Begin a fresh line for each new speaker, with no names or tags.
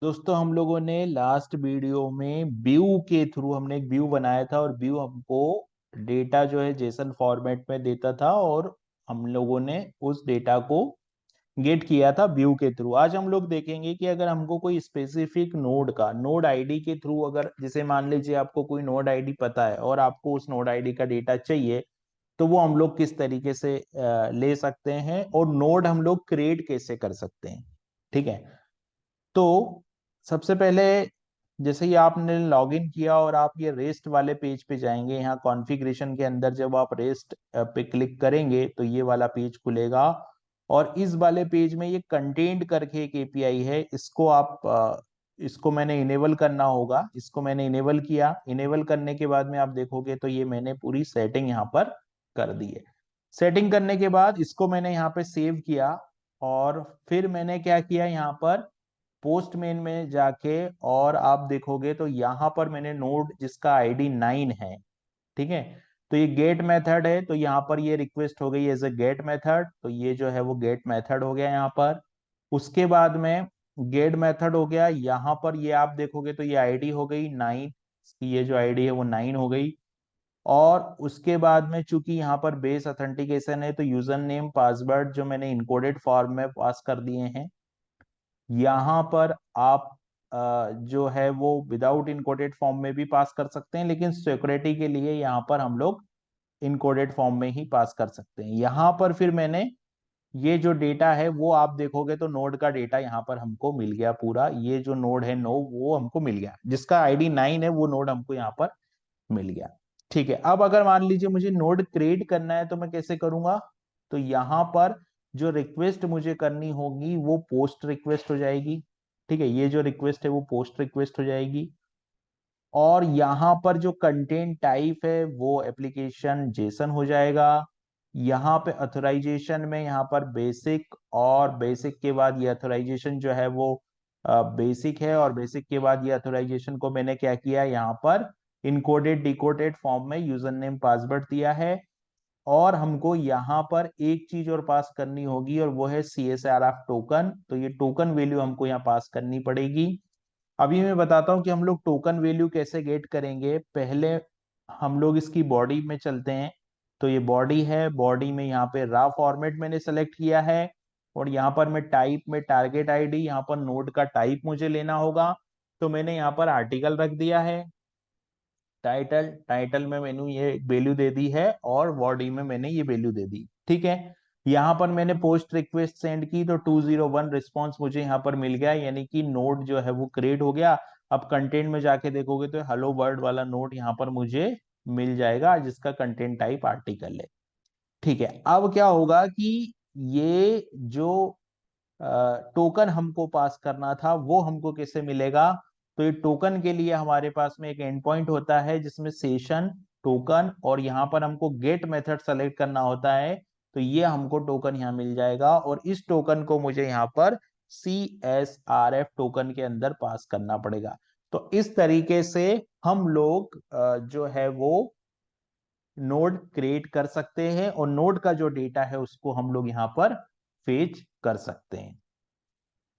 दोस्तों हम लोगों ने लास्ट वीडियो में व्यू के थ्रू हमने एक व्यू बनाया था और व्यू हमको डेटा जो है जेसन फॉर्मेट में देता था और हम लोगों ने उस डेटा को गेट किया था व्यू के थ्रू। आज हम लोग देखेंगे कि अगर हमको कोई स्पेसिफिक नोड का नोड आईडी के थ्रू, अगर जैसे मान लीजिए आपको कोई नोड आईडी पता है और आपको उस नोड आईडी का डेटा चाहिए, तो वो हम लोग किस तरीके से ले सकते हैं और नोड हम लोग क्रिएट कैसे कर सकते हैं। ठीक है, तो सबसे पहले जैसे ही आपने लॉगिन किया और आप ये रेस्ट वाले पेज पे जाएंगे, यहाँ कॉन्फ़िगरेशन के अंदर जब आप रेस्ट पे क्लिक करेंगे तो ये वाला पेज खुलेगा और इस वाले पेज में ये कंटेंट करके एक एपीआई है, इसको इसको मैंने इनेबल करना होगा। इसको मैंने इनेबल किया। इनेबल करने के बाद में आप देखोगे तो ये मैंने पूरी सेटिंग यहाँ पर कर दी है। सेटिंग करने के बाद इसको मैंने यहाँ पे सेव किया और फिर मैंने क्या किया, यहाँ पर पोस्टमेन में जाके और आप देखोगे तो यहाँ पर मैंने नोड जिसका आईडी 9 है, ठीक है, तो ये गेट मेथड है, तो यहाँ पर ये रिक्वेस्ट हो गई एज ए गेट मेथड, तो ये जो है वो गेट मेथड हो गया यहाँ पर। उसके बाद में गेट मेथड हो गया, यहाँ पर ये आप देखोगे तो ये आईडी हो गई 9, ये जो आईडी है वो 9 हो गई। और उसके बाद में चूंकि यहाँ पर बेस ऑथेंटिकेशन है तो यूजर नेम पासवर्ड जो मैंने इनकोडेड फॉर्म में पास कर दिए हैं, यहाँ पर आप जो है वो विदाउट इनकोडेड फॉर्म में भी पास कर सकते हैं, लेकिन सिक्योरिटी के लिए यहाँ पर हम लोग इनकोडेड फॉर्म में ही पास कर सकते हैं। यहाँ पर फिर मैंने ये जो डेटा है वो आप देखोगे तो नोड का डेटा यहाँ पर हमको मिल गया पूरा। ये जो नोड है नो वो हमको मिल गया, जिसका आईडी 9 है वो नोड हमको यहाँ पर मिल गया। ठीक है, अब अगर मान लीजिए मुझे नोड क्रिएट करना है तो मैं कैसे करूंगा, तो यहाँ पर जो रिक्वेस्ट मुझे करनी होगी वो पोस्ट रिक्वेस्ट हो जाएगी। ठीक है, ये जो रिक्वेस्ट है वो पोस्ट रिक्वेस्ट हो जाएगी। और यहाँ पर जो कंटेंट टाइप है वो एप्लीकेशन जेसन हो जाएगा। यहाँ पे ऑथराइजेशन में यहाँ पर बेसिक, और बेसिक के बाद ये ऑथराइजेशन जो है वो बेसिक है, और बेसिक के बाद ये ऑथराइजेशन को मैंने क्या किया, यहाँ पर इनकोडेड डिकोडेड फॉर्म में यूजर नेम पासवर्ड दिया है। और हमको यहाँ पर एक चीज और पास करनी होगी और वो है CSRF टोकन, तो ये टोकन वैल्यू हमको यहाँ पास करनी पड़ेगी। अभी मैं बताता हूँ कि हम लोग टोकन वैल्यू कैसे गेट करेंगे। पहले हम लोग इसकी बॉडी में चलते हैं, तो ये बॉडी है, बॉडी में यहाँ पे रा फॉर्मेट मैंने सेलेक्ट किया है और यहाँ पर मैं टाइप में टारगेट आईडी, यहाँ पर नोड का टाइप मुझे लेना होगा, तो मैंने यहाँ पर आर्टिकल रख दिया है। टाइटल, टाइटल में मैंने ये वैल्यू दे दी है और बॉडी में मैंने ये वैल्यू दे दी। ठीक है, यहाँ पर मैंने पोस्ट रिक्वेस्ट सेंड की तो 201 रिस्पॉन्स मुझे यहाँ पर मिल गया, यानी कि नोड जो है वो क्रिएट हो गया। अब कंटेंट में जाके देखोगे तो हेलो वर्ल्ड वाला नोड यहाँ पर मुझे मिल जाएगा जिसका कंटेंट टाइप आर्टिकल है। ठीक है, अब क्या होगा कि ये जो टोकन हमको पास करना था वो हमको कैसे मिलेगा, तो ये टोकन के लिए हमारे पास में एक एंड पॉइंट होता है जिसमें सेशन टोकन, और यहाँ पर हमको गेट मेथड सेलेक्ट करना होता है, तो ये हमको टोकन यहाँ मिल जाएगा और इस टोकन को मुझे यहाँ पर CSRF टोकन के अंदर पास करना पड़ेगा। तो इस तरीके से हम लोग जो है वो नोड क्रिएट कर सकते हैं और नोड का जो डेटा है उसको हम लोग यहाँ पर फेच कर सकते हैं।